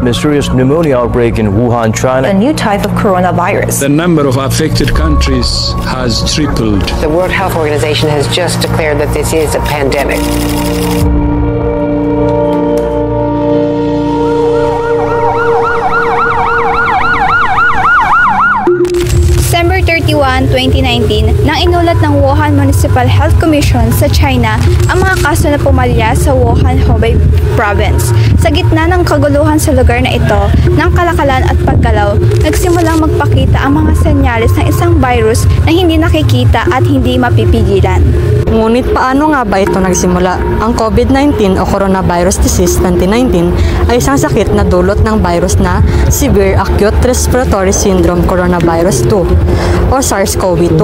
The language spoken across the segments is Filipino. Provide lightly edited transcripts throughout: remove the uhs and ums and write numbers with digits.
Mysterious pneumonia outbreak in Wuhan, China. A new type of coronavirus. The number of affected countries has tripled. The World Health Organization has just declared that this is a pandemic. December 31, 2019, nang inulat ng Wuhan Municipal Health Commission sa China ang mga kaso na pumalya sa Wuhan, Hubei Province. Sa gitna ng kaguluhan sa lugar na ito, ng kalakalan at paggalaw, nagsimulang magpakita ang mga senyales ng isang virus na hindi nakikita at hindi mapipigilan. Ngunit paano nga ba ito nagsimula? Ang COVID-19 o Coronavirus Disease 2019 ay isang sakit na dulot ng virus na Severe Acute Respiratory Syndrome Coronavirus 2 o SARS-CoV-2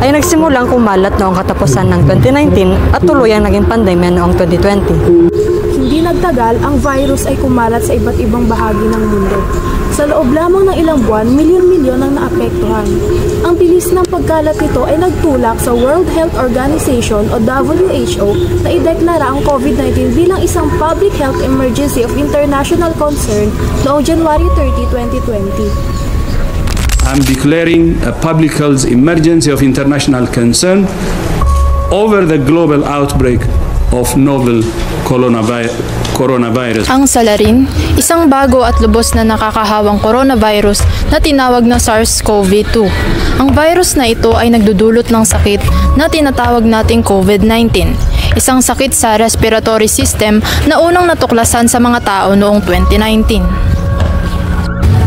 ay nagsimulang kumalat noong katapusan ng 2019 at tuluyang naging pandemya noong 2020. Hindi nagtagal, ang virus ay kumalat sa iba't ibang bahagi ng mundo. Sa loob lamang ng ilang buwan, milyon-milyon ang naapektuhan. Ang bilis ng pagkalat nito ay nagtulak sa World Health Organization o WHO na ideklara ang COVID-19 bilang isang public health emergency of international concern noong January 30, 2020. I'm declaring a public health emergency of international concern over the global outbreak of novel coronavirus. Ang salarin, isang bago at lubos na nakakahawang coronavirus na tinawag na SARS-CoV-2. Ang virus na ito ay nagdudulot ng sakit na tinatawag nating COVID-19. Isang sakit sa respiratory system na unang natuklasan sa mga tao noong 2019.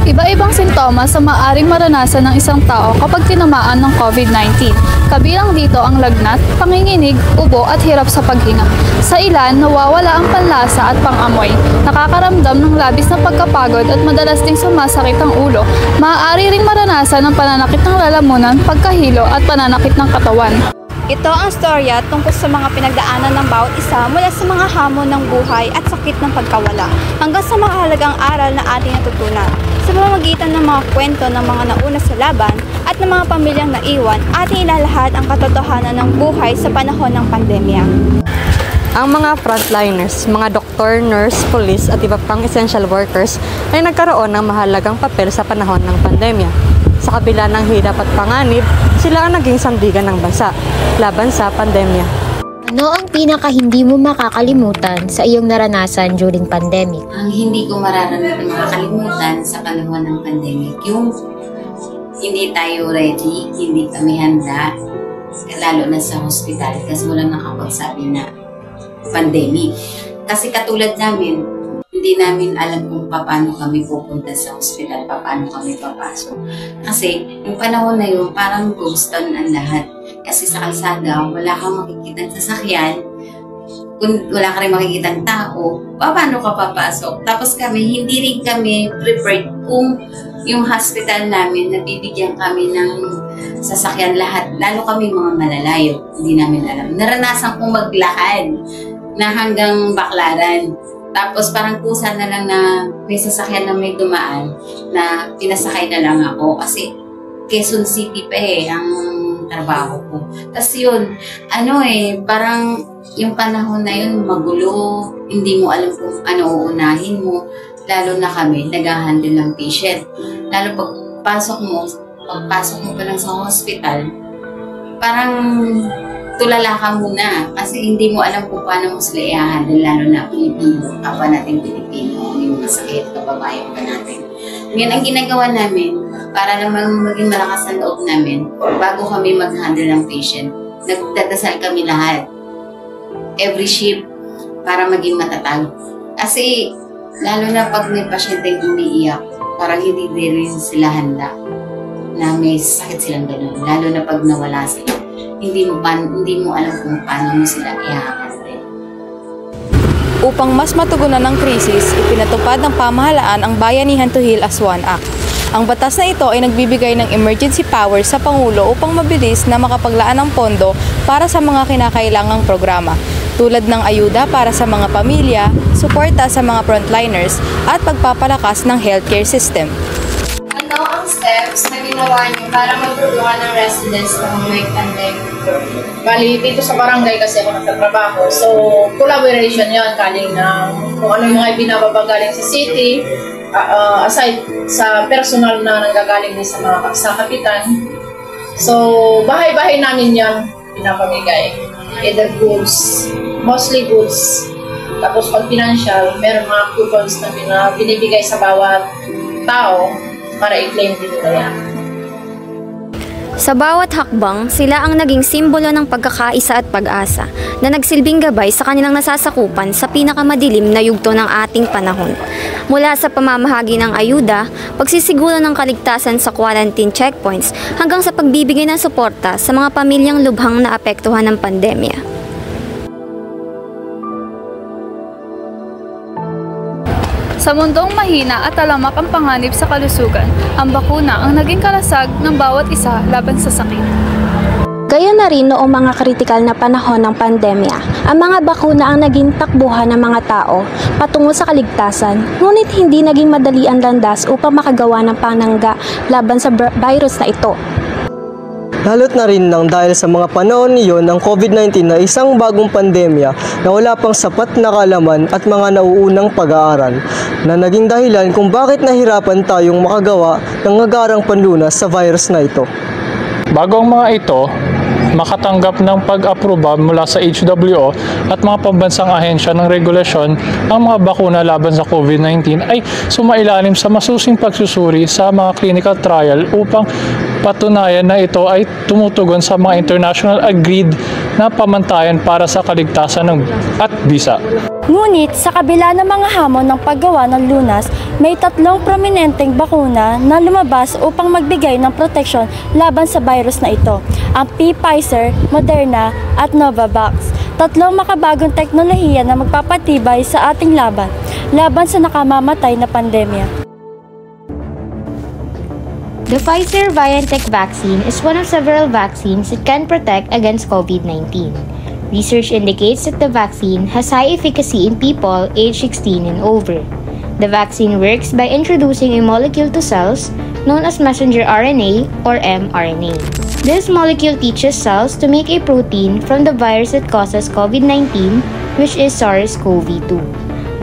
Iba-ibang sintomas ang maaaring maranasan ng isang tao kapag tinamaan ng COVID-19. Kabilang dito ang lagnat, panginginig, ubo at hirap sa paghinga. Sa ilan, nawawala ang panlasa at pangamoy, nakakaramdam ng labis na pagkapagod at madalas ding sumasakit ang ulo. Maaari ring maranasan ng pananakit ng lalamunan, pagkahilo at pananakit ng katawan. Ito ang storya tungkol sa mga pinagdaanan ng bawat isa mula sa mga hamon ng buhay at sakit ng pagkawala hanggang sa mahalagang aral na ating natutunan. Sa pamamagitan ng mga kwento ng mga nauna sa laban at ng mga pamilyang naiwan, ating ilalahad ang katotohanan ng buhay sa panahon ng pandemya. Ang mga frontliners, mga doktor, nurse, police at iba pang essential workers ay nagkaroon ng mahalagang papel sa panahon ng pandemya. Sa kabila ng hirap at panganib, sila ang naging sandigan ng bansa laban sa pandemya. Ano ang pinaka hindi mo makakalimutan sa iyong naranasan during pandemic? Ang hindi ko makakalimutan sa panahon ng pandemic, yung hindi tayo ready, hindi kami handa, lalo na sa hospital kasi walang nakapagsabi na pandemic. Kasi katulad namin, hindi namin alam kung paano kami pupunta sa hospital, paano kami papasok. Kasi yung panahon na yun, parang ghost town ang lahat. Kasi sa kalsada, wala kang makikitang sasakyan, kung wala ka rin makikitang tao, paano ka papasok? Tapos kami, hindi rin kami prepared kung yung hospital namin, nabibigyan kami ng sasakyan lahat, lalo kami mga malalayo, hindi namin alam. Naranasan kong maglakad na hanggang Baclaran. Tapos parang kusa na lang na may sasakyan na may dumaan na pinasakay na lang ako kasi Quezon City pa ang trabaho ko. Tapos yun, parang yung panahon na yun magulo, hindi mo alam kung ano uunahin mo, lalo na kami, nag-handle ng patient. Lalo pagpasok mo pa lang sa hospital, parang tulala ka muna kasi hindi mo alam kung paano mo sila i-handle, lalo na Pilipino, kapwa natin Pilipino, yung masakit, kababayan pa natin. Ngayon, ang ginagawa namin, para naman maging malakas ang loob namin, bago kami mag-handle ng patient, nagdadasal kami lahat. Every shift, para maging matatag. Kasi, lalo na pag may pasyente umiiyak, parang hindi rin sila handa na may sakit silang gano'n. Lalo na pag nawala sila. Hindi mo alam kung paano mo sila i-handle. Upang mas matugunan ng krisis, ipinatupad ng pamahalaan ang Bayanihan to Heal as One Act. Ang batas na ito ay nagbibigay ng emergency power sa Pangulo upang mabilis na makapaglaan ng pondo para sa mga kinakailangang programa, tulad ng ayuda para sa mga pamilya, suporta sa mga frontliners, at pagpapalakas ng healthcare system. Ano ang steps na ginawa niyo para matulungan ng residents ng may pandemic? Bali, dito sa barangay kasi ako nagtatrabaho. So, collaboration yon galing ng kung ano yung mga ibinababa galing sa city, aside sa personal na nanggagaling din sa kapitan. So, bahay-bahay namin yan pinapamigay. Either goods, mostly goods. Tapos pag financial, meron mga coupons na binibigay sa bawat tao para i-claim din nila yan. Sa bawat hakbang, sila ang naging simbolo ng pagkakaisa at pag-asa na nagsilbing gabay sa kanilang nasasakupan sa pinakamadilim na yugto ng ating panahon. Mula sa pamamahagi ng ayuda, pagsisiguro ng kaligtasan sa quarantine checkpoints hanggang sa pagbibigay ng suporta sa mga pamilyang lubhang naapektuhan ng pandemya. Sa mundong mahina at talamak ang panganib sa kalusugan, ang bakuna ang naging kalasag ng bawat isa laban sa sakit. Gaya na rin noong mga kritikal na panahon ng pandemya, ang mga bakuna ang naging takbuhan ng mga tao patungo sa kaligtasan, ngunit hindi naging madali ang landas upang makagawa ng panangga laban sa virus na ito. Lalo't na rin nang dahil sa mga panahon niyon ng COVID-19 na isang bagong pandemya na wala pang sapat na kaalaman at mga nauunang pag-aaral na naging dahilan kung bakit nahirapan tayong makagawa ng agarang panlunas sa virus na ito. Bago ang mga ito makatanggap ng pag-aproba mula sa HWO at mga pambansang ahensya ng regulasyon, ang mga bakuna laban sa COVID-19 ay sumailalim sa masusing pagsusuri sa mga clinical trial upang patunayan na ito ay tumutugon sa mga international agreed na pamantayan para sa kaligtasan at bisa. Ngunit sa kabila ng mga hamon ng paggawa ng lunas, may 3 prominenteng bakuna na lumabas upang magbigay ng proteksyon laban sa virus na ito. Ang Pfizer, Moderna at Novavax. 3 makabagong teknolohiya na magpapatibay sa ating laban sa nakamamatay na pandemya. The Pfizer-BioNTech vaccine is one of several vaccines that can protect against COVID-19. Research indicates that the vaccine has high efficacy in people aged 16 and over. The vaccine works by introducing a molecule to cells known as messenger RNA or mRNA. This molecule teaches cells to make a protein from the virus that causes COVID-19, which is SARS-CoV-2.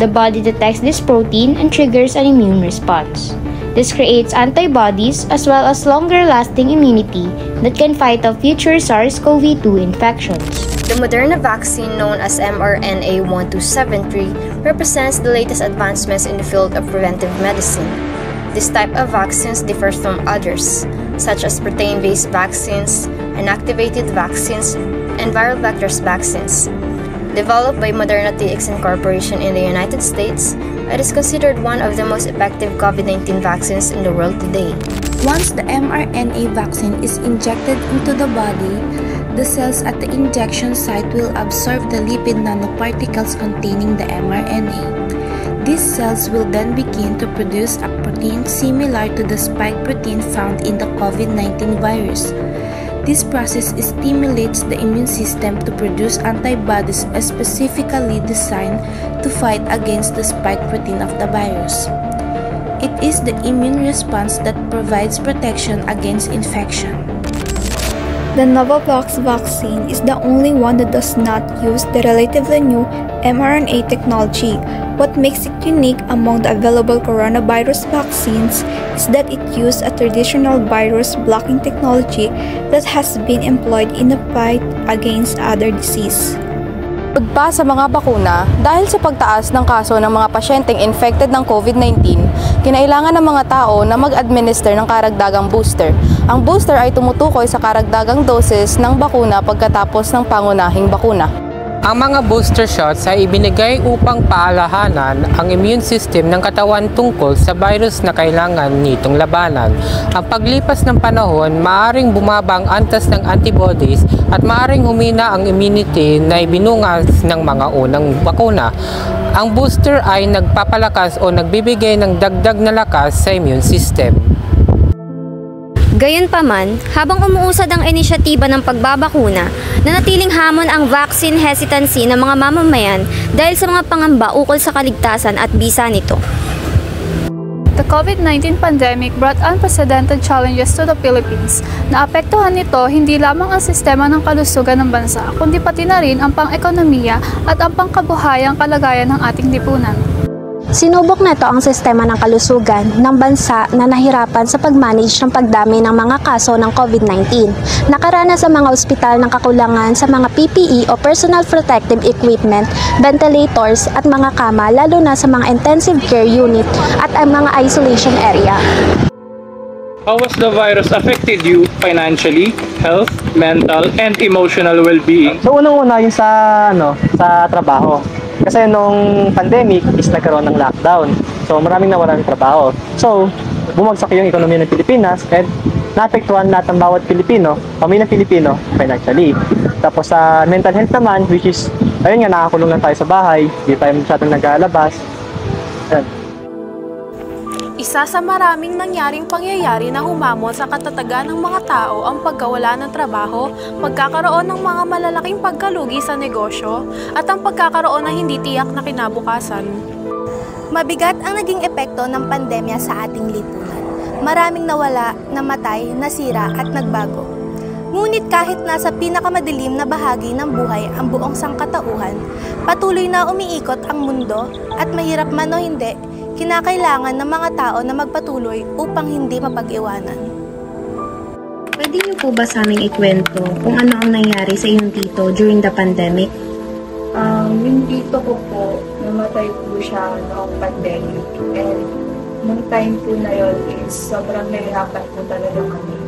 The body detects this protein and triggers an immune response. This creates antibodies as well as longer-lasting immunity that can fight off future SARS-CoV-2 infections. The Moderna vaccine, known as mRNA-1273, represents the latest advancements in the field of preventive medicine. This type of vaccines differs from others, such as protein-based vaccines, inactivated vaccines, and viral vectors vaccines. Developed by Moderna TX Corporation in the United States, it is considered one of the most effective COVID-19 vaccines in the world today. Once the mRNA vaccine is injected into the body, the cells at the injection site will absorb the lipid nanoparticles containing the mRNA. These cells will then begin to produce a protein similar to the spike protein found in the COVID-19 virus. This process stimulates the immune system to produce antibodies specifically designed to fight against the spike protein of the virus. It is the immune response that provides protection against infection. The Novavax vaccine is the only one that does not use the relatively new mRNA technology. What makes it unique among the available coronavirus vaccines is that it uses a traditional virus blocking technology that has been employed in the fight against other disease. Pa sa mga bakuna, dahil sa pagtaas ng kaso ng mga pasyenteng infected ng COVID-19, kinailangan ng mga tao na mag-administer ng karagdagang booster. Ang booster ay tumutukoy sa karagdagang doses ng bakuna pagkatapos ng pangunahing bakuna. Ang mga booster shots ay ibinigay upang paalahanan ang immune system ng katawan tungkol sa virus na kailangan nitong labanan. Ang paglipas ng panahon, maaring bumaba ang antas ng antibodies at maaring humina ang immunity na ibinungas ng mga unang bakuna. Ang booster ay nagpapalakas o nagbibigay ng dagdag na lakas sa immune system. Gayunpaman, habang umuusad ang inisyatiba ng pagbabakuna, nanatiling hamon ang vaccine hesitancy ng mga mamamayan dahil sa mga pangamba ukol sa kaligtasan at bisa nito. The COVID-19 pandemic brought unprecedented challenges to the Philippines. Naapektuhan nito hindi lamang ang sistema ng kalusugan ng bansa, kundi pati na rin ang pang-ekonomiya at ang pangkabuhayang kalagayan ng ating lipunan. Sinubok nito ang sistema ng kalusugan ng bansa na nahirapan sa pag-manage ng pagdami ng mga kaso ng COVID-19. Nakaranas sa mga ospital ng kakulangan sa mga PPE o personal protective equipment, ventilators at mga kama lalo na sa mga intensive care unit at ang mga isolation area. How has the virus affected you financially, health, mental, and emotional well-being? So unang-una yung sa trabaho. Kasi nung pandemic is nagkaroon ng lockdown. So maraming nawalan ng trabaho. So bumagsak yung ekonomiya ng Pilipinas at naapektuhan lahat ng bawat Pilipino, pamilyang Pilipino financially. Tapos sa mental health naman, which is ayun nga, nakakulong lang tayo sa bahay, hindi tayo masyadong naglalabas. Isa sa maraming nangyaring pangyayari na humamon sa katatagan ng mga tao ang pagkawala ng trabaho, pagkakaroon ng mga malalaking pagkalugi sa negosyo, at ang pagkakaroon ng hindi tiyak na kinabukasan. Mabigat ang naging epekto ng pandemya sa ating lipunan. Maraming nawala, namatay, nasira at nagbago. Ngunit kahit nasa pinakamadilim na bahagi ng buhay ang buong sangkatauhan, patuloy na umiikot ang mundo at mahirap man o hindi, kinakailangan ng mga tao na magpatuloy upang hindi mapag-iwanan. Pwede niyo po ba sa aming ikwento kung ano ang nangyari sa iyong tito during the pandemic? Yung tito ko po, namatay po siya noong pandemic. And nung time po na yun is sobrang nahirapan po talaga kami.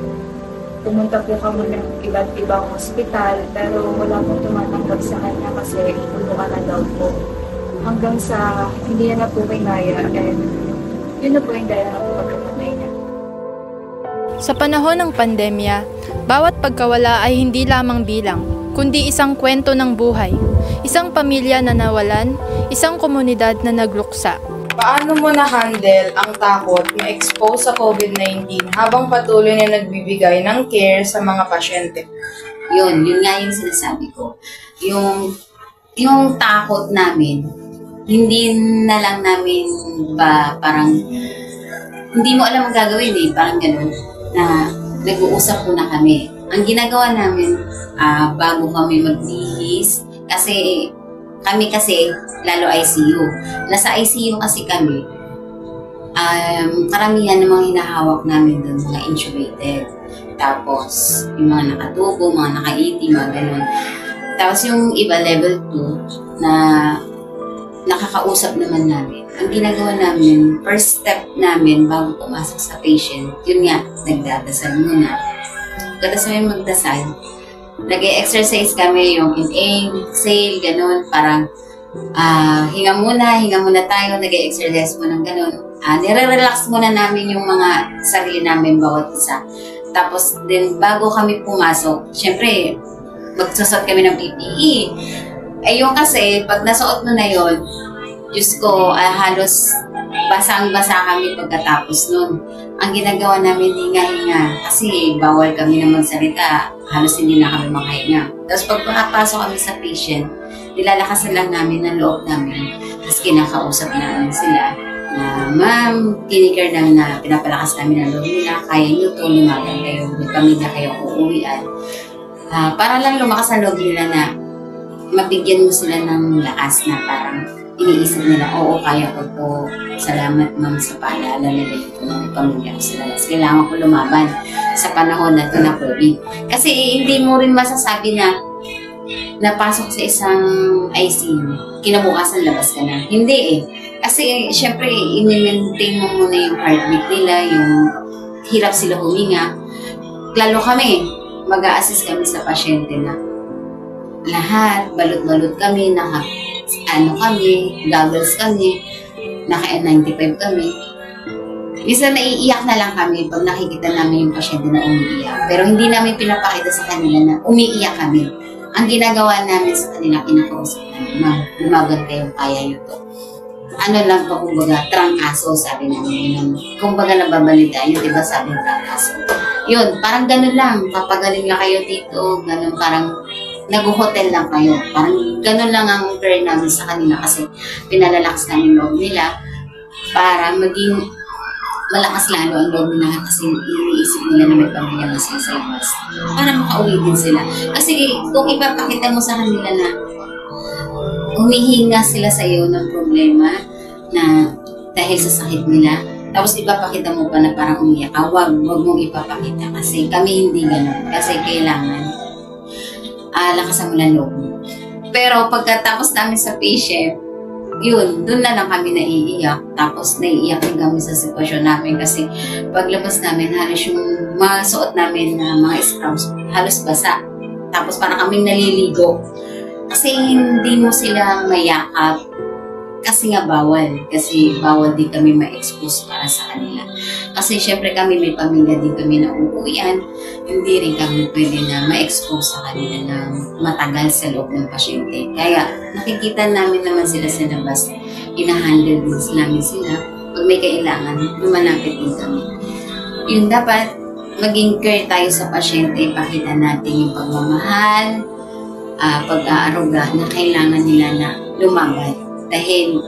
Pumunta po kami ng iba't ibang hospital pero wala po tumatanggap sa kanya kasi puno ka na daw po. Hanggang sa hindi na po kinaya and yun na po yung dahil na po pagkamatay niya. Sa panahon ng pandemya, bawat pagkawala ay hindi lamang bilang, kundi isang kwento ng buhay. Isang pamilya na nawalan, isang komunidad na nagluksa. Paano mo na-handle ang takot ma-expose sa COVID-19 habang patuloy na nagbibigay ng care sa mga pasyente? Yun nga yung sinasabi ko. Yung takot namin, hindi na lang namin ba parang hindi mo alam ang gagawin parang gano'n na nag-uusap muna kami. Ang ginagawa namin bago kami magbihis kasi kami lalo ICU. Nasa ICU kasi kami, karamihan ng mga hinahawak namin doon, mga intubated. Tapos, yung mga nakatubo, mga nakaiti, mga gano'n. Tapos yung iba, level 2, na nakakausap naman namin. Ang ginagawa namin, first step namin bago pumasok sa patient, yun nga, nagdadasal muna. Pagkatapos namin magdasal, nag-exercise kami yung inhale, exhale, gano'n, parang hinga muna tayo, nag-exercise muna gano'n. Nire-relax muna namin yung mga sarili namin bawat isa. Tapos din, bago kami pumasok, syempre, magsusot kami ng PPE. Ayun kasi, pag nasuot mo na yun, Diyos ko, halos basang-basa kami pagkatapos nun. Ang ginagawa namin, hinga-hinga. Kasi bawal kami na magsalita. Halos hindi na kami makahinga. Tapos pag makapasok kami sa patient, nilalakasan lang namin ang loob namin. Tapos kinakausap namin sila na, ma'am, kinikare namin na pinapalakas namin ang loob nila. Kaya nyo to, lumagan kayo. May pamilya kayo uuwian. Para lang lumakas ang loob nila na mabigyan mo sila ng lakas na parang iniisip nila, oo, kaya ko to. Salamat, ma'am, sa paalala nila ito ng pamilya ko sila. Kailangan ko lumaban sa panahon na ito na COVID. Kasi hindi mo rin masasabi na napasok sa isang ICU, kinabukasan labas ka na. Hindi Kasi, syempre, i-maintain mo muna yung heartbeat nila, yung hirap sila huminga. Lalo kami, mag-a-assist kami sa pasyente na lahat, balot-balot kami, goggles kami, naka-N95 kami. Minsan naiiyak na lang kami pag nakikita namin yung pasyente na umiiyak. Pero hindi namin pinapakita sa kanila na umiiyak kami. Ang ginagawa namin sa kanila, kinakausap namin, ma'am, lumaban kayo, kaya nyo to. Ano lang to, kumbaga, trangkaso, sabi namin. Kumbaga, nababalita yun, diba, sabi ng trangkaso. Yun, parang ganun lang, papagaling na kayo dito, ganun, parang nag-hotel lang kayo. Parang ganun lang ang prayer namin sa kanila kasi pinalalakas namin loob nila para maging malakas lalo ang loob nila kasi iniisip nila na may pamilya na sila sa labas. Para makauwi din sila. Kasi kung ipapakita mo sa kanila na humihinga sila sa iyo ng problema, na dahil sa sakit nila. Tapos ipapakita mo pa na parang umiyak ka. Wag mong ipapakita kasi kami hindi ganun. Kasi kailangan lakasan mo lang loob mo. Pero pagkatapos namin sa patient, yun, doon na lang kami naiiyak. Tapos naiiyak din kami sa sitwasyon namin kasi paglabas namin, halos yung mga suot namin na mga scrubs, halos basa. Tapos parang kaming naliligo. Kasi hindi mo sila mayakap. Kasi nga bawal. Kasi bawal din kami ma-expose para sa kanila. Kasi syempre kami may pamilya din kami na uuwian. Hindi rin kami pwede na ma-expose sa kanila ng matagal sa loob ng pasyente. Kaya nakikita namin naman sila sa labas. Ina-handle din namin sila. Pag may kailangan, lumalapit din kami. Yun, dapat maging care tayo sa pasyente. Pakita natin yung pagmamahal, pag-aaruga na kailangan nila na lumaban. Dahil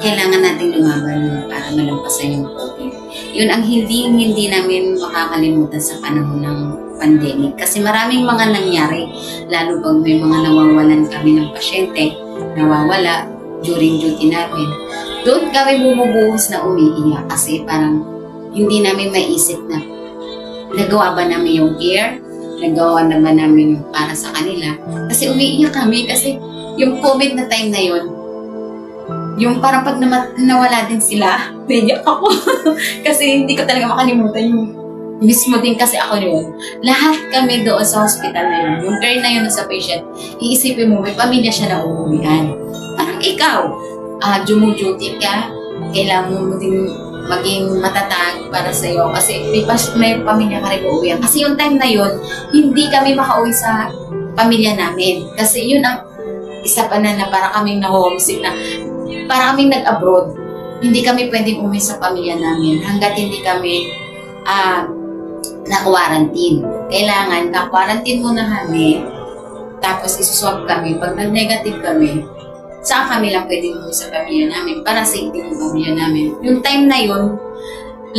kailangan natin lumaban para malampasan yung COVID. Yun ang hindi namin makakalimutan sa panahon ng pandemic. Kasi maraming mga nangyari, lalo pag may mga nawawalan kami ng pasyente, nawawala during duty namin. Doon kami bumubuhos na umiiyak kasi parang hindi namin maisip na nagawa ba namin yung care, nagawa na ba namin yung para sa kanila. Kasi umiiyak kami kasi yung COVID na time na yun, yung parang pag nawala din sila, naiyak ako. Kasi hindi ko talaga makalimutan yung mismo din kasi ako yun. Lahat kami doon sa hospital na yun, yung care na yun sa patient, iisipin mo, may pamilya siya na uuwian. Parang ikaw, duty ka, kailangan mo din maging matatag para sa'yo kasi may pamilya ka rin uuwian. Kasi yung time na yun, hindi kami makauwi sa pamilya namin. Kasi yun ang isa pa na para kaming na-homesick na para kaming nag-abroad, hindi kami pwedeng umuwi sa pamilya namin hanggat hindi kami na-quarantine. Kailangan na-quarantine muna kami, tapos isuswab kami. Pag nag-negative kami, saan kami lang pwedeng umuwi sa pamilya namin para safety yung pamilya namin. Yung time na yun,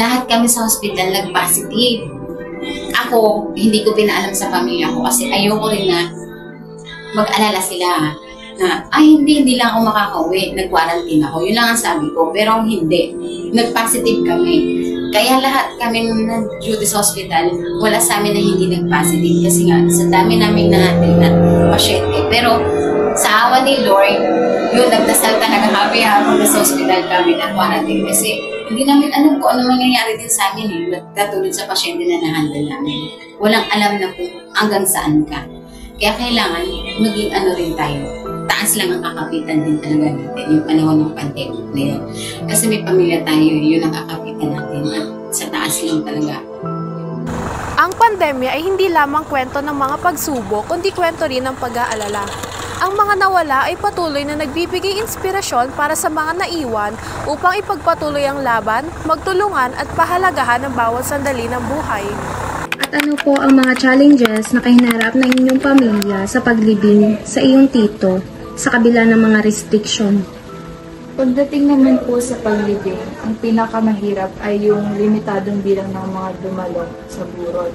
lahat kami sa hospital nag-positive. Ako, hindi ko pinaalam sa pamilya ko kasi ayoko rin na mag-alala sila na, hindi lang ako makakauwi, nag-quarantine ako. Yun lang ang sabi ko, pero hindi. Nag-positive kami. Kaya lahat kami nag-duty sa hospital, wala sa amin na hindi nag-positive kasi nga, sa dami namin natin na pasyente. Pero sa awa ni Lord, yun, nagdasal talaga kami habang sa hospital kami nag-quarantine kasi hindi namin alam kung ano mangyayari din sa amin katulad sa pasyente na na-handle namin. Walang alam na kung hanggang saan ka. Kaya kailangan maging rin tayo. Taas lang ang kakapitan din talaga natin yung panahon ng pandemic na yun. Kasi may pamilya tayo, yun ang kakapitan natin at sa taas lang talaga. Ang pandemya ay hindi lamang kwento ng mga pagsubok, kundi kwento rin ng pag-aalala. Ang mga nawala ay patuloy na nagbibigay inspirasyon para sa mga naiwan upang ipagpatuloy ang laban, magtulungan at pahalagahan ng bawat sandali ng buhay. At ano po ang mga challenges na kahinarap ng inyong pamilya sa paglibing sa iyong tito sa kabila ng mga restriction? Pagdating naman po sa paglibing, ang pinakamahirap ay yung limitadong bilang ng mga dumalo sa burol.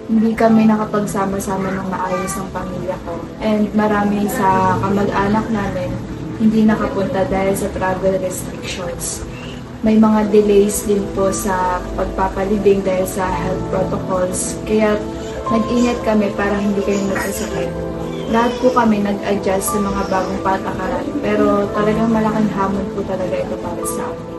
Hindi kami nakapagsama-sama ng maayos ang pamilya ko. And marami sa kamag-anak namin hindi nakapunta dahil sa travel restrictions. May mga delays din po sa pagpapalibing dahil sa health protocols. Kaya nag-ingat kami para hindi kayo magkasakit. Lahat po kami nag-adjust sa mga bagong patakaran. Pero talagang malaking hamon po talaga ito para sa amin.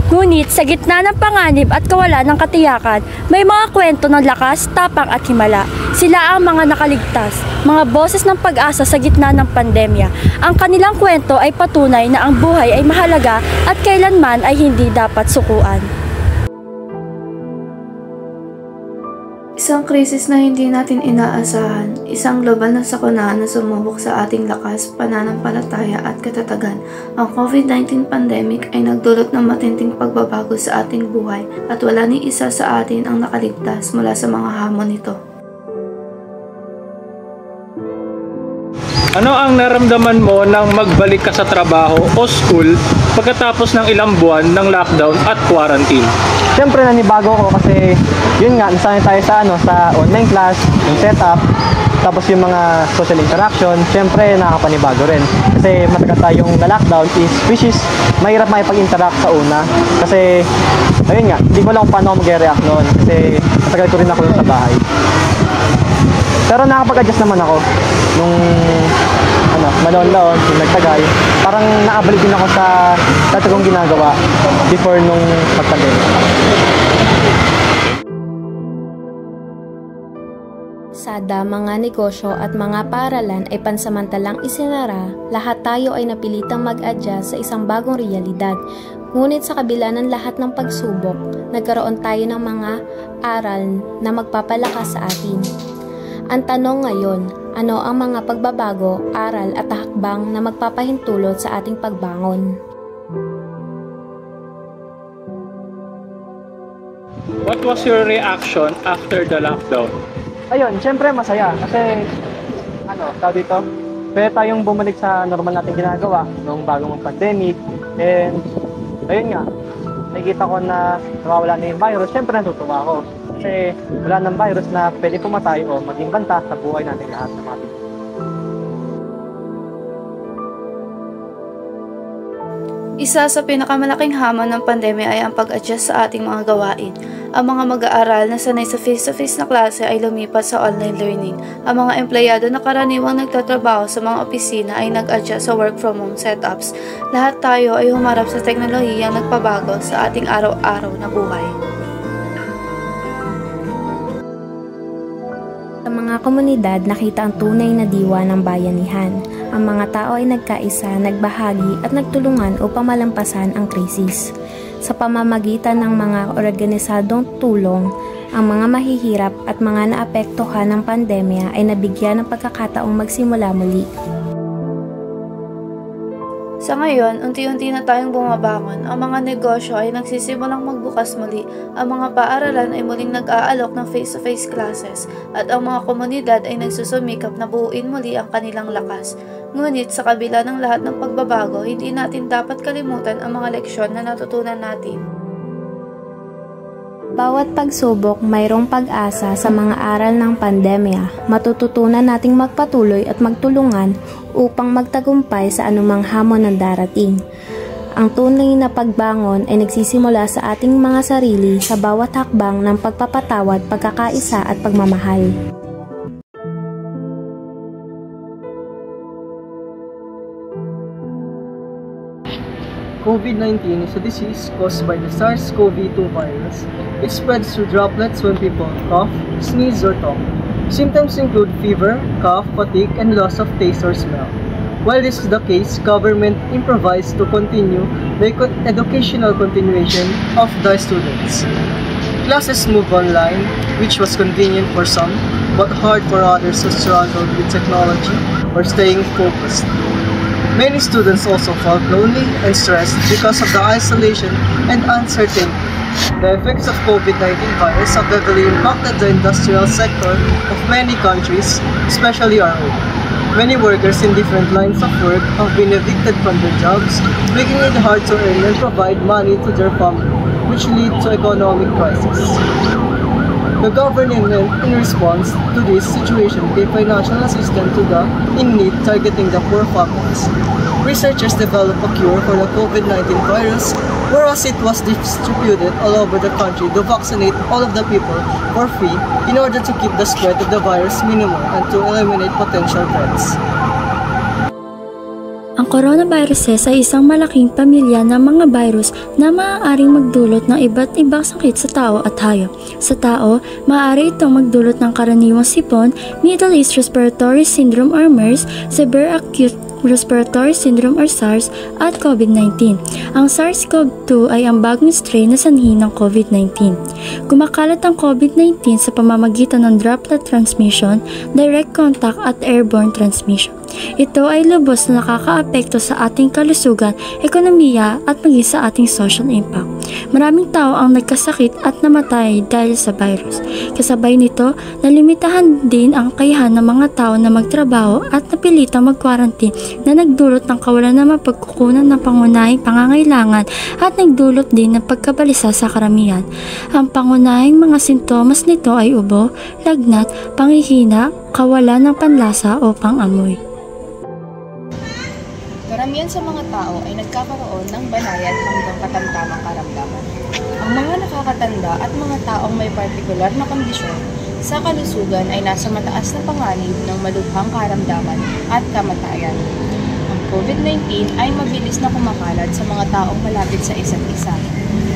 Ngunit sa gitna ng panganib at kawalan ng katiyakan, may mga kwento ng lakas, tapang at himala. Sila ang mga nakaligtas, mga boses ng pag-asa sa gitna ng pandemya. Ang kanilang kwento ay patunay na ang buhay ay mahalaga at kailanman ay hindi dapat sukuan. Isang krisis na hindi natin inaasahan, isang global na sakuna na sumubok sa ating lakas, pananampalataya at katatagan. Ang COVID-19 pandemic ay nagdulot ng matinding pagbabago sa ating buhay at wala ni isa sa atin ang nakaligtas mula sa mga hamon nito. Ano ang naramdaman mo nang magbalik ka sa trabaho o school pagkatapos ng ilang buwan ng lockdown at quarantine? Siyempre nanibago ko kasi yun nga, nasanay tayo sa sa online class, yung setup. Tapos yung mga social interaction, syempre nakakapanibago rin. Kasi matagal tayong na-lockdown which is mahirap makipag-interact sa una. Kasi, ayun nga, hindi ko lang kung paano mag-react noon. Kasi matagal ko rin ako sa bahay. Pero nakapag-adjust naman ako nung malon-laon, yung nagtagal. Parang nakabalik din ako sa dati kong ginagawa before nung mag-pandemic. Sada, mga negosyo at mga paaralan ay pansamantalang isinara, lahat tayo ay napilitang mag-adjust sa isang bagong realidad. Ngunit sa kabila ng lahat ng pagsubok, nagkaroon tayo ng mga aral na magpapalakas sa atin. Ang tanong ngayon, ano ang mga pagbabago, aral at hakbang na magpapahintulot sa ating pagbangon? What was your reaction after the lockdown? Ayun, syempre masaya kasi tawag dito, pwede tayong bumalik sa normal nating ginagawa nung bagong pandemic. And ayun nga, nakikita ko na nawawala na yung virus, syempre natutuwa ako. Kasi wala ng virus na pwede pumatay o maging banta sa buhay natin lahat ng mga people. Isa sa pinakamalaking hamon ng pandemya ay ang pag-adjust sa ating mga gawain. Ang mga mag-aaral na sanay sa face-to-face na klase ay lumipat sa online learning. Ang mga empleyado na karaniwang nagtatrabaho sa mga opisina ay nag-adjust sa work-from-home setups. Lahat tayo ay humarap sa teknolohiyang nagpabago sa ating araw-araw na buhay. Sa mga komunidad, nakita ang tunay na diwa ng bayanihan. Ang mga tao ay nagkaisa, nagbahagi at nagtulungan upang malampasan ang krisis. Sa pamamagitan ng mga organisadong tulong, ang mga mahihirap at mga naapektuhan ng pandemya ay nabigyan ng pagkakataong magsimula muli. Sa ngayon, unti-unti na tayong bumabangon. Ang mga negosyo ay nagsisimulang magbukas muli. Ang mga paaralan ay muling nag-aalok ng face-to-face classes at ang mga komunidad ay nagsusumikap na buuin muli ang kanilang lakas. Ngunit sa kabila ng lahat ng pagbabago, hindi natin dapat kalimutan ang mga leksyon na natutunan natin. Bawat pagsubok mayroong pag-asa sa mga aral ng pandemya. Matututunan nating magpatuloy at magtulungan upang magtagumpay sa anumang hamon na darating. Ang tunay na pagbangon ay nagsisimula sa ating mga sarili sa bawat hakbang ng pagpapatawad, pagkakaisa at pagmamahal. COVID-19 is a disease caused by the SARS-CoV-2 virus. It spreads through droplets when people cough, sneeze, or talk. Symptoms include fever, cough, fatigue, and loss of taste or smell. While this is the case, government improvised to continue the educational continuation of the students. Classes moved online, which was convenient for some, but hard for others who struggled with technology or staying focused. Many students also felt lonely and stressed because of the isolation and uncertainty. The effects of COVID-19 virus have heavily impacted the industrial sector of many countries, especially our own. Many workers in different lines of work have been evicted from their jobs, making it hard to earn and provide money to their family, which lead to economic crisis. The government, in response to this situation, gave financial assistance to the in-need, targeting the poor families. Researchers developed a cure for the COVID-19 virus, whereas it was distributed all over the country to vaccinate all of the people for free in order to keep the spread of the virus minimal and to eliminate potential threats. Ang coronaviruses ay isang malaking pamilya ng mga virus na maaaring magdulot ng iba't ibang sakit sa tao at hayop. Sa tao, maaari itong magdulot ng karaniwang sipon, Middle East Respiratory Syndrome or MERS, Severe Acute Respiratory Syndrome or SARS at COVID-19. Ang SARS-CoV-2 ay ang bagong strain na sanhi ng COVID-19. Kumakalat ang COVID-19 sa pamamagitan ng droplet transmission, direct contact at airborne transmission. Ito ay lubos na nakakaapekto sa ating kalusugan, ekonomiya at maging sa ating social impact. Maraming tao ang nagkasakit at namatay dahil sa virus. Kasabay nito, nalimitahan din ang kakayahan ng mga tao na magtrabaho at napilitang mag-quarantine na nagdulot ng kawalan ng mapagkukunan ng pangunahing pangangailangan at nagdulot din ng pagkabalisa sa karamihan. Ang pangunahing mga sintomas nito ay ubo, lagnat, panghihina, kawalan ng panlasa o pangamoy. Karamihan sa mga tao ay nagkakaroon ng banayad hanggang katamtamang karamdaman. Ang mga nakakatanda at mga taong may partikular na kondisyon sa kalusugan ay nasa mataas na panganib ng malubhang karamdaman at kamatayan. Ang COVID-19 ay mabilis na kumakalat sa mga taong malapit sa isa't isa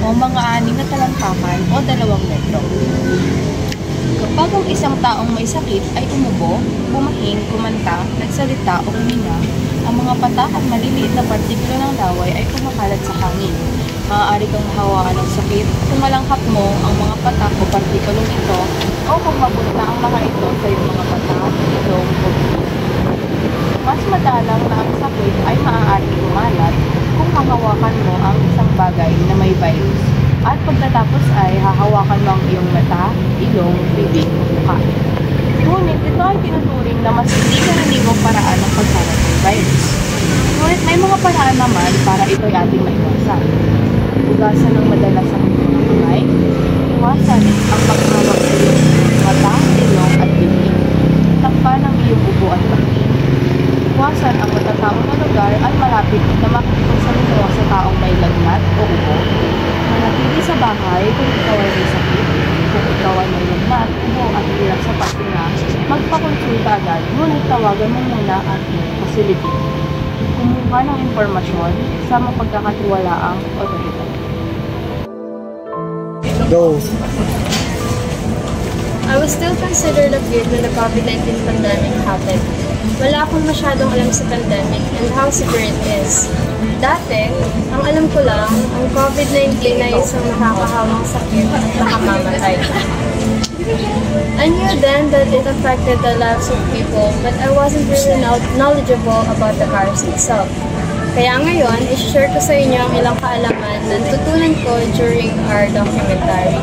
o mga 6 na talampakan o 2 metro. Kapag ang isang taong may sakit ay umubo, bumahing, kumanta, nagsalita o huminga, ang mga pata at maliliit na partikulo ng laway ay kumakalat sa hangin. Maaari kang mahawaan ng sakit kung malanghap mo ang mga pata o partikulong ito o kung mabunta ang mga ito sa iyong mga pata, ilong o bibig. Mas madalang na ang sakit ay maaaring kumalat kung hahawakan mo ang isang bagay na may virus. At pagkatapos ay hahawakan mo ang iyong mata, ilong, bibig o mukha. Ngunit ito ay tinuturing na mas hindi karaniwang paraan ng pagkalat ng virus. Ngunit may mga paraan naman para ito ay ating maiwasan. Hugasan ng madalas ang mga kamay, iwasan ang paghawak sa iyong mata, ilong at bibig. Takpan ang iyong ubo at pagkain. Iwasan ang matataong na lugar at malapit na makikipagsalungo sa taong may lagnat o ubo. Manatili sa bahay kung ikaw ay may sakit. Kung ikaw ay may lagnat, ubo at hirap sa paghinga, magpakonsulta agad, ngunit tawagan mo muna ang facility. Kumuha ng impormasyon sa mapagkakatiwalaang otoridad. Go! I was still considered a kid when the COVID-19 pandemic happened. Wala akong masyadong alam sa pandemic and how severe it is. Dati, ang alam ko lang, ang COVID-19 ay isang nakakahawang sakit at nakamamatay. I knew then that it affected the lives of people, but I wasn't really knowledgeable about the virus itself. Kaya ngayon, i-share ko sa inyo ang ilang kaalaman na natutunan ko during our documentary.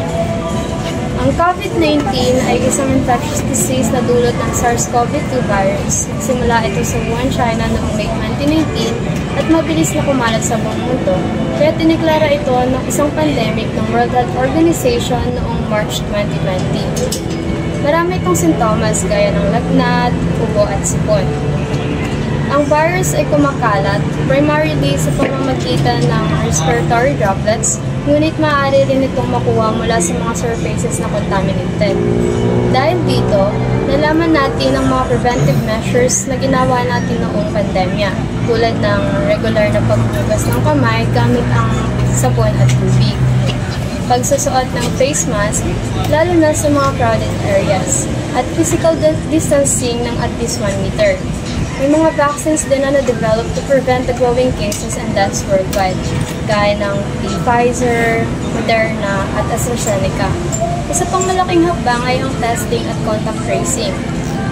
Ang COVID-19 ay isang infectious disease na dulot ng SARS-CoV-2 virus. Simula ito sa Wuhan, China noong May 2019 at mabilis na kumalat sa buong mundo. Kaya tiniklara ito ng isang pandemic ng World Health Organization noong March 2020. Marami itong sintomas gaya ng lagnat, ubo at sipon. Ang virus ay kumakalat primarily sa pamamagitan ng respiratory droplets, ngunit maaari rin itong makuha mula sa mga surfaces na contaminated. Dahil dito, nalaman natin ang mga preventive measures na ginawa natin noong pandemya, tulad ng regular na paghugas ng kamay gamit ang sabon at tubig, pagsusuot ng face mask, lalo na sa mga crowded areas, at physical distancing ng at least 1 meter. May mga vaccines din na na-develop to prevent the growing cases and deaths worldwide, gaya ng Pfizer, Moderna, at AstraZeneca. Isa pang malaking hakbang ay ang testing at contact tracing.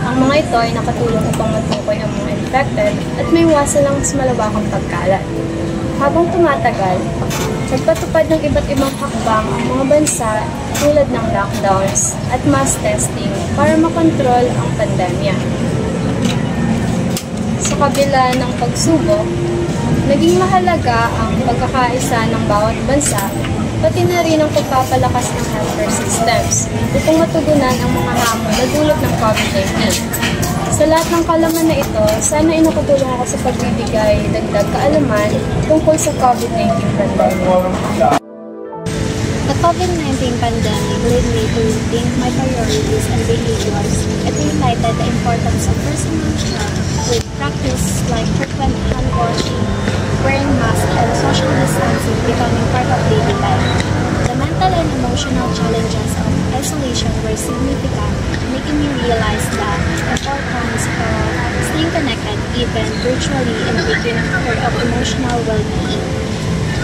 Ang mga ito ay nakatulong upang matukoy ang mga infected at may iwasan ng mas malawakang pagkalat. Habang tumatagal, nagpatupad ng iba't ibang hakbang ang mga bansa tulad ng lockdowns at mass testing para makontrol ang pandemya. Sa kabila ng pagsubok, naging mahalaga ang pagkakaisa ng bawat bansa, pati na rin ang pagpapalakas ng healthcare systems upang matugunan ang mga hamon na dulot ng COVID-19. Sa lahat ng kaalaman na ito, sana ay nakatulong ako sa pagbibigay dagdag kaalaman tungkol sa COVID-19 pandemic. The COVID-19 pandemic led me to rethink my priorities and behaviors. It highlighted the importance of personal care with practices like frequent hand washing, wearing masks, and social distancing becoming part of daily life. The mental and emotional challenges of isolation were significant, making me realize the importance of staying connected even virtually and taking care of emotional well-being.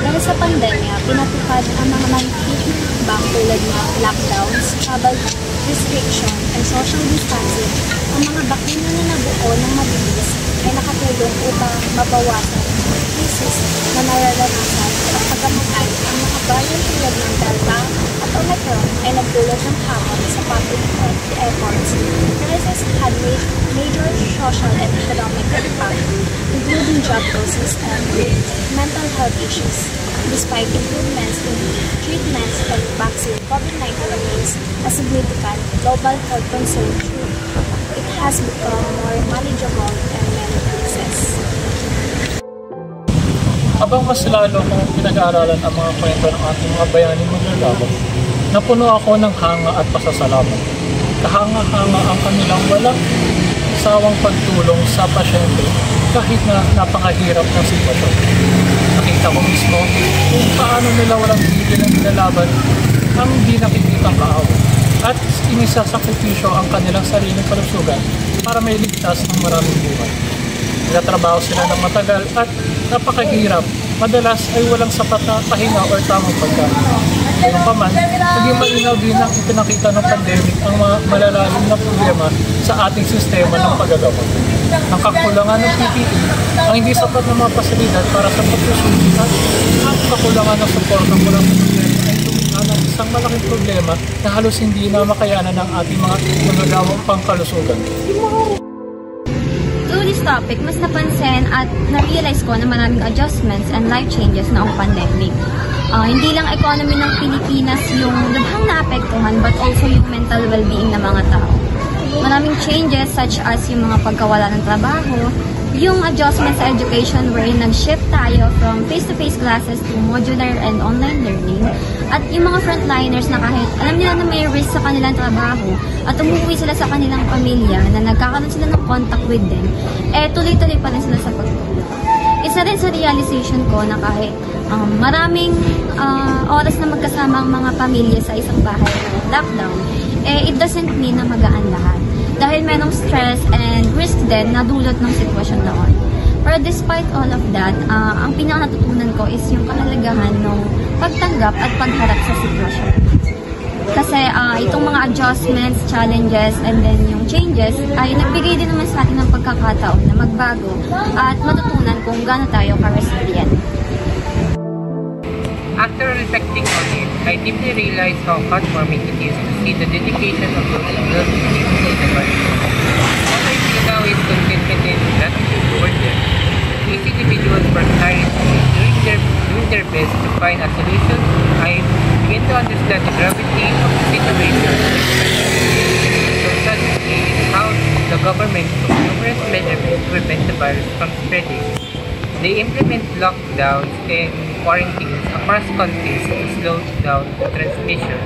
Dahil sa pandemya, pinatupad ang mga magiging hakbang tulad ng lockdowns, travel restriction, and social distancing. Ang mga bakuna na nabuo ng mabilis ay nakatulong upang mabawasan ang krisis na nararanasan at pagkamatay. Ang mga bayan tulad ng Delta at Omicron ay nagdulot ng hamon sa public health efforts. Crisis had major social and economic impact, including job losses and mental health issues. Despite improvements in treatments and vaccine, COVID-19 remains a significant global health concern. It has become more manageable in many cases. Habang mas lalo kong pinag-aaralan ang mga kwento ng ating mga bayaning maglalaban, napuno ako ng hanga at pasasalamat. Kahanga-hanga ang kanilang walang sawang pagtulong sa pasyente kahit na napakahirap ng sitwasyon. Nakita ko mismo kung paano nila walang tigil ang nilalaban ang hindi nakikitang kaaway at inisasakripisyo ang kanilang sariling kalusugan para may ligtas ng maraming buhay. Nagtatrabaho sila ng matagal at napakahirap. Madalas ay walang sapat na pahinga o tamang pagkain. Gayunpaman, naging malinaw din ang ipinakita ng pandemic ang mga malalalim na problema sa ating sistema ng paggagamot. Ang kakulangan ng PPE, ang hindi sapat na mga pasilidad para sa pagsusuri at ang kakulangan ng suporta mula sa gobyerno ay tumingin ng isang malaking problema na halos hindi na makayanan ng ating mga magagawang pangkalusugan. Through this topic, mas napansin at na-realize ko na maraming adjustments and life changes noong pandemic. Hindi lang economy ng Pilipinas yung lubhang naapektuhan but also yung mental well-being ng mga tao. Maraming changes such as yung mga pagkawala ng trabaho, yung adjustment sa education wherein nag-shift tayo from face-to-face classes to modular and online learning, at yung mga frontliners na kahit alam nila na may risk sa kanilang trabaho at umuwi sila sa kanilang pamilya na nagkakaroon sila ng contact with them, tuloy-tuloy pa rin sila sa pagtulong. Isa rin sa realization ko na kahit maraming oras na magkasama ang mga pamilya sa isang bahay ng lockdown, it doesn't mean na magaan lahat. Dahil merong stress and risk din na dulot ng sitwasyon noon. Pero despite all of that, ang pinaka-natutunan ko is yung kahalagahan ng pagtanggap at pagharap sa sitwasyon. Kasi itong mga adjustments, challenges, and then yung changes ay nagbigay din naman sa atin ng pagkakataon na magbago at matutunan kung gaano tayo ka-resilient. After reflecting on it, I deeply realized how heartwarming it is to see the dedication of those individuals in the world. What I feel now is contentment and gratitude toward them. These individuals work tirelessly, doing their best to find a solution. I begin to understand the gravity of the situation. So suddenly, is how the government took numerous measures to prevent the virus from spreading. They implement lockdowns and quarantines across countries to slow down the transmission.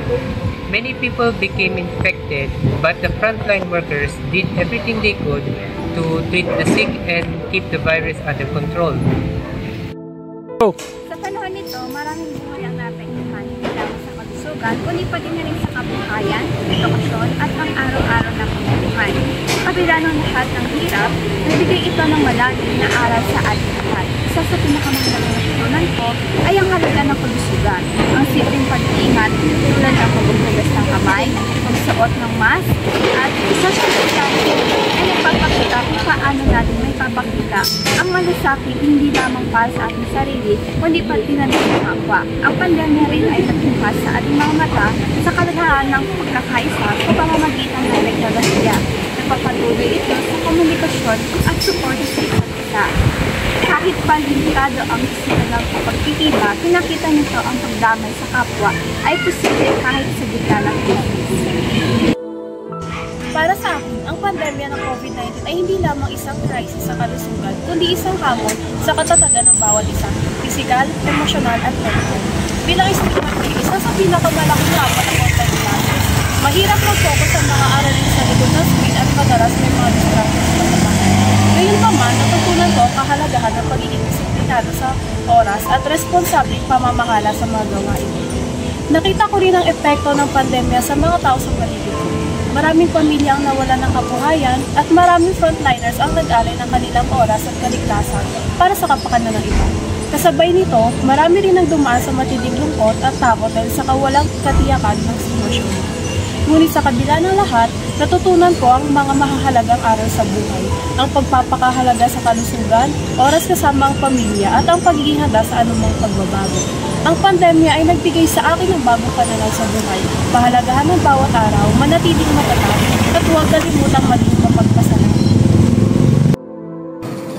Many people became infected, but the frontline workers did everything they could to treat the sick and keep the virus under control. Sa panahon nito, maraming buhay ang naapektuhan, hindi lang sa kalusugan, kundi pati na rin sa kabuhayan, edukasyon at ang araw-araw na pamumuhay. Kabila ng lahat ng hirap, nagbigay ito ng malalim na aral sa ating lahat. Isa sa pinakamahalagang natutunan ko ay ang halaga ng kalusugan. Ang simpleng pag-iingat tulad ng paghuhugas ng kamay, pagsuot ng mask, at isa sa pagkain ay nagpapakita kung paano natin may papakita ang malasakit hindi lamang para sa ating sarili, kundi pati na rin sa kapwa. Ang pandemya rin ay nagbukas sa ating mga mata sa kalagahan ng pagkakaisa sa pamamagitan ng nagdadasya. Nagpapatuloy ito sa komunikasyon at suporta sa isa't isa. Kahit pa limitado ang isipan ng pagkikita, pinakita nito ang pagdamay sa kapwa ay posible kahit sa gitna ng krisis. Para sa akin, ang pandemya ng COVID-19 ay hindi lamang isang crisis sa kalusugan, kundi isang hamon sa katatagan ng bawat isa, pisikal, emosyonal at mental. Bilang estudyante, isa sa pinakamalaking hamon ng online classes, mahirap mag-focus ang mga aralin sa likod ng screen at madalas may mga distractions sa tapanan. Gayunpaman, natutunan ko ang kahalagahan ng pagiging disiplinado sa oras at responsableng pamamahala sa mga gawain. Nakita ko rin ang epekto ng pandemya sa mga tao sa paligid ko. Maraming pamilya ang nawala ng kabuhayan at maraming frontliners ang nag-alay ng kanilang oras at kaligtasan para sa kapakanan ng iba. Kasabay nito, marami rin ang dumaan sa matinding lungkot at takot dahil sa kawalang katiyakan ng sitwasyon. Ngunit sa kabila ng lahat, natutunan ko ang mga mahahalagang aral sa buhay, ang pagpapakahalaga sa kalusugan, oras kasama ang pamilya at ang pagiging handa sa anumang pagbabago. Ang pandemya ay nagbigay sa akin ng bagong pananaw sa buhay. Pahalagahan ng bawat araw, manatiling matatag at huwag kalimutang maging mapagpasalamat.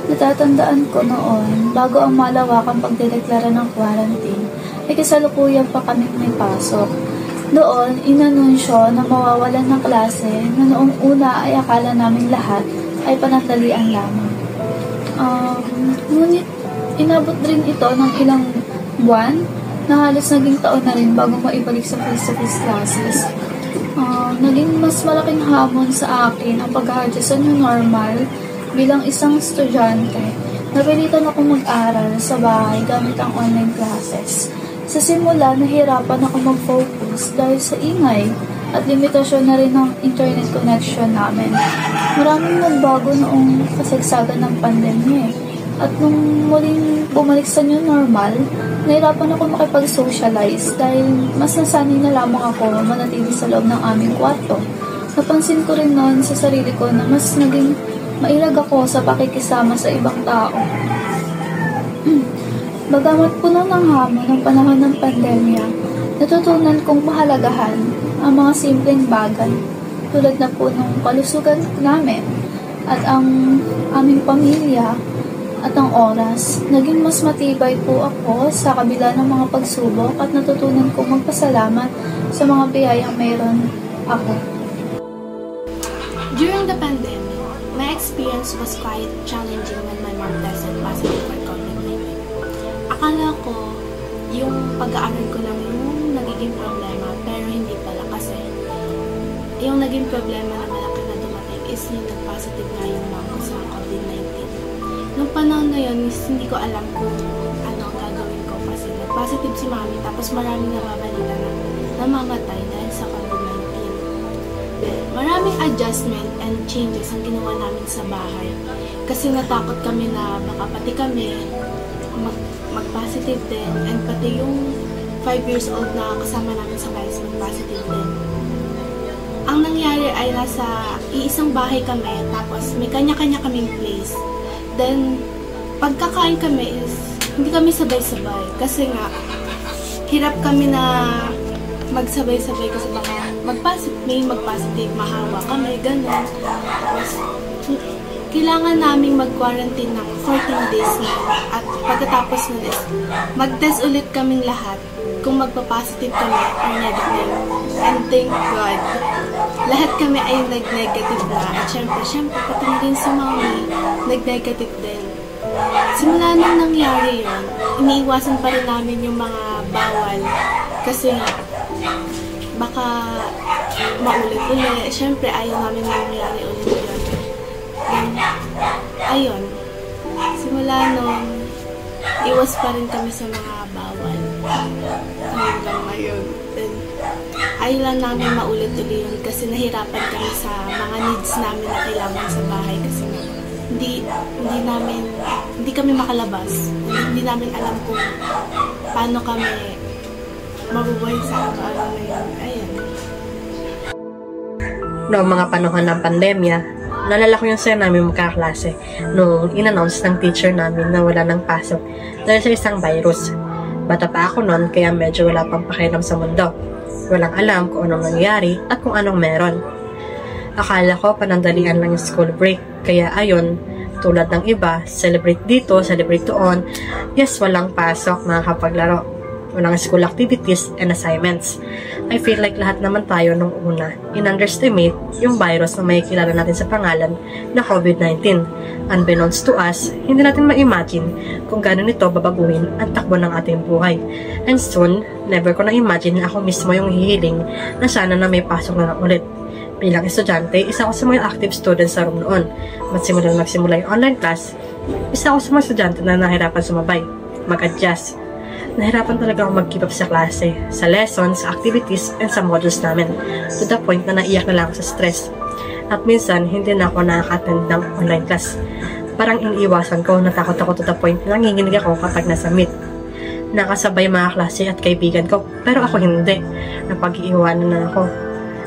Natatandaan ko noon, bago ang malawakang pagdedeklara ng quarantine, ay kasalukuyan pa kami may pasok. Doon, inanunsyo na mawawalan ng klase na noong una ay akala namin lahat ay panandalian lamang. Ngunit inabot rin ito ng ilang buwan na halos naging taon na rin bago maibalik sa face-to-face classes. Naging mas malaking hamon sa akin ang pag-adjust sa new normal bilang isang estudyante. Napilitan ako mag-aral sa bahay gamit ang online classes. Sa simula, nahirapan ako mag-focus dahil sa ingay at limitasyon na rin ng internet connection namin. Maraming nagbago noong kasagsagan ng pandemya. At nung muling bumalik sa new normal, nahirapan ako makipag-socialize dahil mas nasanay na lamang ako manatili sa loob ng aming kwarto. Napansin ko rin noon sa sarili ko na mas naging mailag ako sa pakikisama sa ibang tao. Bagamat puno ng hamon ng panahon ng pandemya, natutunan kong mahalagahan ang mga simpleng bagay tulad na po ng kalusugan namin at ang aming pamilya at ang oras. Naging mas matibay po ako sa kabila ng mga pagsubok at natutunan kong magpasalamat sa mga biyayang mayroon ako. During the pandemic, my experience was quite challenging when my mom tested positive for COVID-19. Akala ko, yung pag-aaral ko lang yung nagiging problema, pero hindi pala kasi yung naging problema na malaki na dumating is yung nag-positive na yung mom ko sa COVID-19. Nung panahon na yun, hindi ko alam kung ano ang gagawin ko kasi nag-positive si mami tapos maraming nababalita na namamatay dahil sa COVID-19. Maraming adjustment and changes ang ginawa namin sa bahay kasi natakot kami na baka pati kami mag-positive din and pati yung 5 years old na kasama namin sa bahay mag-positive din. Ang nangyari ay nasa iisang bahay kami tapos may kanya-kanya kaming place. Then, pagkakain kami is hindi kami sabay-sabay kasi nga hirap kami na magsabay-sabay kasi baka mag-positive, mahawa kami, gano'n. Tapos, kailangan naming mag-quarantine ng 14 days na at pagkatapos na this, mag-test ulit kaming lahat kung magpa-positive kami or negative. And thank God, lahat kami ay nag-negative na. At syempre, pati rin si mami, nag-negative din. Simula nang nangyari yun, iniiwasan pa rin namin yung mga bawal kasi baka maulit-ulit. Syempre, ayaw namin nangyari ulit yun. And, ayun, simula nung iwas pa rin kami sa mga bawal hanggang ngayon. Then, ayaw lang namin maulit-ulit yun kasi nahirapan kami sa mga needs namin na kailangan sa bahay kasi hindi kami makalabas. Hindi namin alam kung paano kami mabubuhay sa araw-araw na yun. Ayan. Noong mga panahon ng pandemya, nalala ko yung saya namin magkaklase nung in-announce ng teacher namin na wala nang pasok dahil sa isang virus. Bata pa ako noon kaya medyo wala pang pakialam sa mundo. Walang alam kung anong nangyari at kung anong meron. Akala ko panandalian lang yung school break kaya ayon, tulad ng iba, celebrate dito, celebrate doon. Yes, walang pasok, makakapaglaro. Walang school activities and assignments. I feel like lahat naman tayo nung una in-underestimate yung virus na may kilala natin sa pangalan na COVID-19. Unbeknownst to us, hindi natin ma-imagine kung gano'n nito babaguhin ang takbo ng ating buhay. And soon, never ko na-imagine na ako mismo yung hihiling na sana na may pasok na lang ulit. Bilang estudyante, isa ako sa mga active students sa room noon. Magsimula yung online class, isa ako sa mga estudyante na nahirapan sumabay, mag-adjust. Nahirapan talaga ako mag-keep up sa klase, sa lessons, sa activities, and sa modules namin, to the point na naiyak na lang ako sa stress. At minsan, hindi na ako nakaka-attend ng online class. Parang iniiwasan ko, natakot ako to the point na nanginginig ako kapag nasa meet. Nakasabay mga klase at kaibigan ko, pero ako hindi. Napag-iiwanan na ako.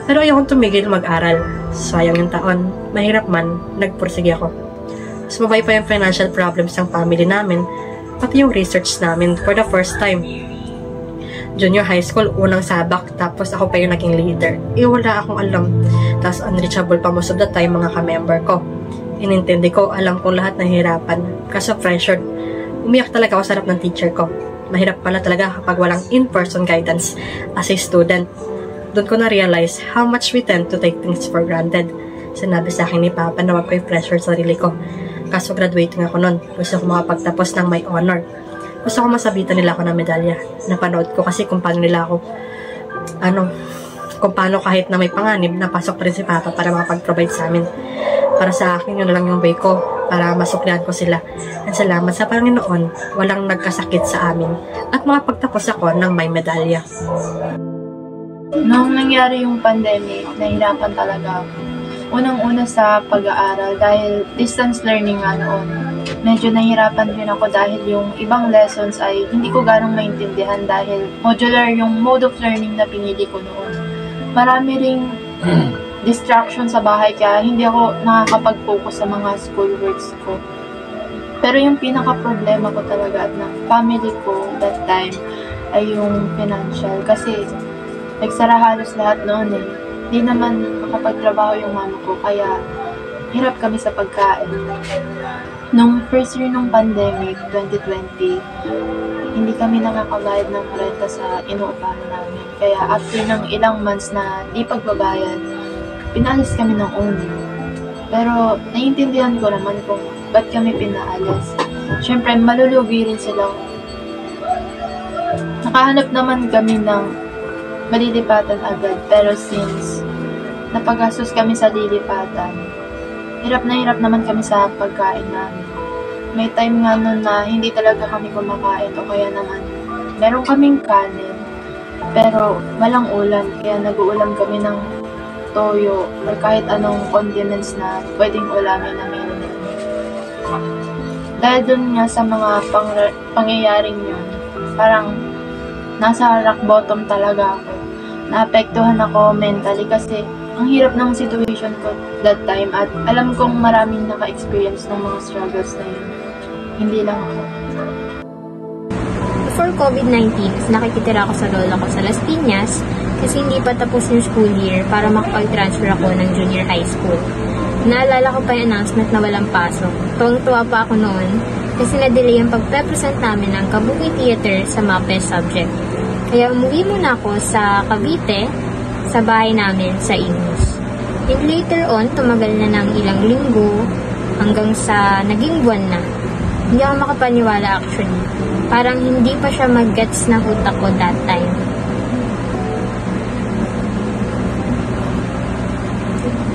Pero ayokong tumigil mag-aral. Sayang yung taon. Mahirap man, nagpursige ako. Sumabay pa yung financial problems ng family namin, pati yung research namin for the first time. Junior high school, unang sabak, tapos ako pa yung naging leader. Wala akong alam. Tapos unreachable pa most of the time mga ka-member ko. Inintindi ko, alam kong lahat nahihirapan. Kaso pressured. Umiyak talaga ako sa harap ng teacher ko. Mahirap pala talaga kapag walang in-person guidance as a student. doon ko na-realize how much we tend to take things for granted. Sinabi sa akin ni Papa na wag ko i-pressure sarili ko. Kaso graduating ako noon. Gusto ko makapagtapos ng may honor. Gusto ko masabitan nila ako ng medalya. Napanood ko kasi kung paano nila ako, kung paano kahit na may panganib, napasok pa rin si Papa para makapag-provide sa amin. Para sa akin, yun na lang yung way ko para masuklihan ko sila. At salamat sa Panginoon, walang nagkasakit sa amin at makapagtapos ako ng may medalya. Nung nangyari yung pandemic, nahirapan talaga ako. Unang-una sa pag-aaral dahil distance learning nga noon. Medyo nahirapan din ako dahil yung ibang lessons ay hindi ko ganong maintindihan dahil modular yung mode of learning na pinili ko noon. Marami ring distraction sa bahay kaya hindi ako nakakapag-focus sa mga schoolworks ko. Pero yung pinaka-problema ko talaga at ng family ko that time ay yung financial kasi nagsara halos lahat noon eh. Hindi naman makapagtrabaho yung mama ko kaya hirap kami sa pagkain. Nung first year ng pandemic, 2020, hindi kami nakakabayad ng renta sa inuupahan namin. Kaya after ng ilang months na di pagbabayad, pinaalis kami ng owner. Pero naiintindihan ko naman kung ba't kami pinaalis. Siyempre, malulugi rin sila. Nakahanap naman kami ng malilipatan agad. Pero since napagastos kami sa lilipatan, hirap naman kami sa pagkain namin. May time nga nun na hindi talaga kami kumakain o kaya naman meron kaming kanin pero walang ulam kaya nag-uulam kami ng toyo or kahit anong condiments na pwedeng ulamin na meron namin. Dahil dun nga sa mga pangyayaring yun, parang nasa rock bottom talaga ako. Naapektuhan ako mentally kasi ang hirap ng situation ko that time at alam kong maraming naka-experience ng mga struggles na yun. Hindi lang ako. Before COVID-19, nakikitira ako sa lola ko sa Las Piñas kasi hindi pa tapos yung school year para makapag-transfer ako ng junior high school. Naalala ko pa yung announcement na walang pasok. Tuwang-tuwa pa ako noon kasi na-delay ang pagpe-present namin ng Kabuki Theater sa MAPE subject. Kaya umuwi muna ako sa Cavite sa bahay namin sa Imus. And later on, tumagal na ng ilang linggo hanggang sa naging buwan na. Hindi ako makapaniwala actually. Parang hindi pa siya mag-gets ng utak ko that time.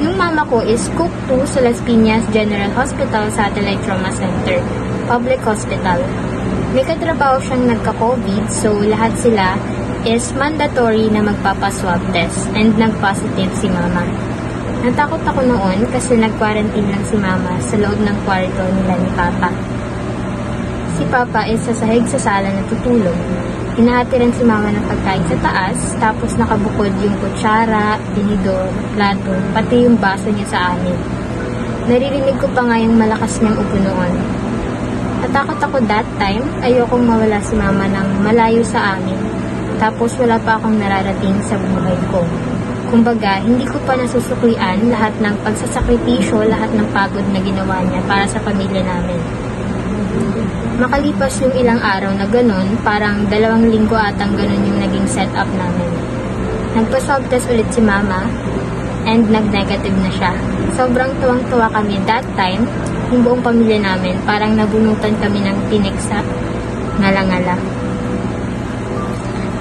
Yung mama ko is cook 2 sa Las Piñas General Hospital Satellite Trauma Center, public hospital. May katrabaho siyang nagka-COVID so lahat sila is mandatory na magpapa-swab test and nag-positive si mama. Natakot ako noon kasi nag-quarantine lang si mama sa loob ng kwarto nila ni Papa. Si Papa is sa sahig sa sala natutulog. Hinahatiran si mama ng pagkain sa taas tapos nakabukod yung kutsara, tinidor, plato, pati yung baso niya sa amin. Naririnig ko pa nga yung malakas niyang upo noon. Natakot ako that time, ayokong mawala si mama ng malayo sa amin. Tapos wala pa akong nararating sa buhay ko. Kumbaga, hindi ko pa nasusuklian lahat ng pagsasakripisyo, lahat ng pagod na ginawa niya para sa pamilya namin. Makalipas yung ilang araw na ganun, parang 2 linggo atang ganun yung naging setup namin. Nagpa-swab test ulit si mama and nag-negative na siya. Sobrang tuwang-tuwa kami that time, yung buong pamilya namin, parang nabunutan kami ng tinik sa ngala-ngala.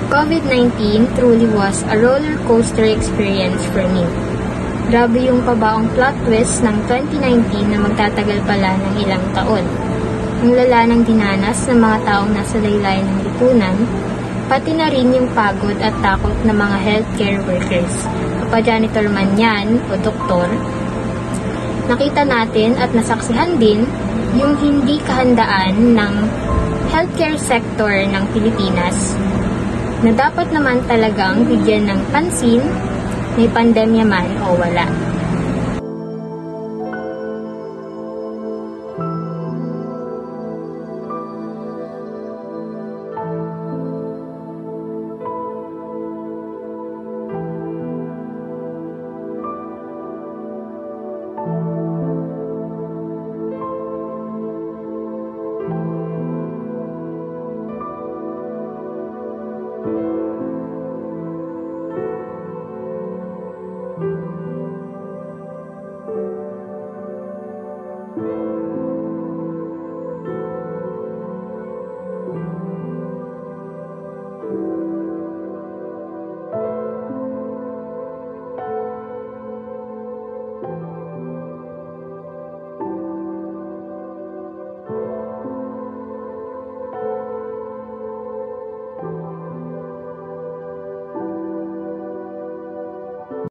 COVID-19 truly was a roller coaster experience for me. Grabe yung pabaong plot twist ng 2019 na magtatagal pala ng ilang taon. Ang lala ng dinanas ng mga taong nasa laylayan ng lipunan, pati na rin yung pagod at takot ng mga healthcare workers, kapag-janitor man yan o doktor. Nakita natin at nasaksihan din yung hindi kahandaan ng healthcare sector ng Pilipinas na dapat naman talagang bigyan ng pansin, may pandemya man o wala.